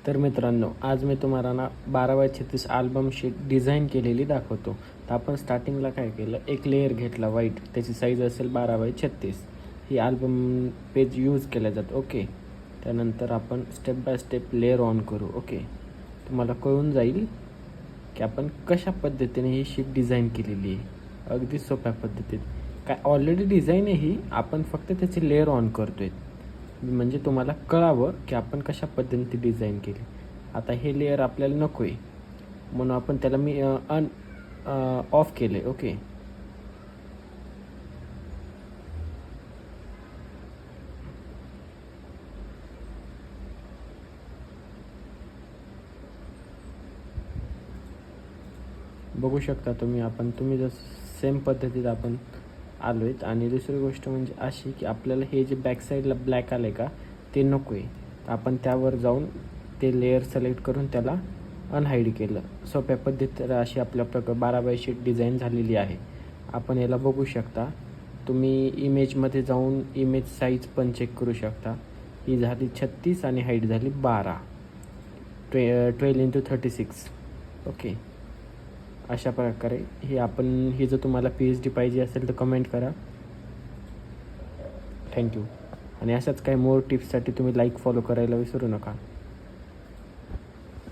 तर मित्रांनो, आज मी तुम्हाला ना 12x36 अल्बम शीट डिझाईन केलेली दाखवतो. तर आपण स्टार्टिंगला काय केलं, एक लेयर घेतला व्हाईट, त्याची साईज असेल 12x36. ही अल्बम पेज यूज केल्या जातं. ओके. त्यानंतर आपण step by step layer on करू. ओके. तुम्हाला कळून जाईल की आपण कशा पद्धतीने ही शीट डिझाईन केलेली आहे. अगदी सोप्या पद्धतीत. काय ऑलरेडी डिझाईन आहे ही, आपण फक्त त्याची लेयर ऑन करतो आहे. म्हणजे तुम्हाला कळावं की आपण कशा पद्धतीने ती डिझाईन केली. आता हे लेयर आपल्याला नको आहे, म्हणून आपण त्याला मी ऑफ केले. ओके. बघू शकता तुम्ही जसं सेम पद्धतीत आपण आलो आहेत. आणि दुसरी गोष्ट म्हणजे अशी की आपल्याला हे जे बॅक साईडला ब्लॅक आलं आहे का, ते नको आहे. तर आपण त्यावर जाऊन ते लेयर सिलेक्ट करून त्याला अनहाईड केलं. सोप्या पद्धतीत अशी आपल्या 12 शीट डिझाईन झालेली आहे. आपण याला बघू शकता. तुम्ही इमेजमध्ये जाऊन इमेज साईज पण चेक करू शकता. ही झाली 36 आणि हाईट झाली 12, 12x36. ओके. अशा प्रकारे ही जर तुम्हाला PhD पाहिजे असेल तर कमेंट करा. थँक्यू. आणि अशाच काही मोर टिप्ससाठी तुम्ही लाईक फॉलो करायला विसरू नका.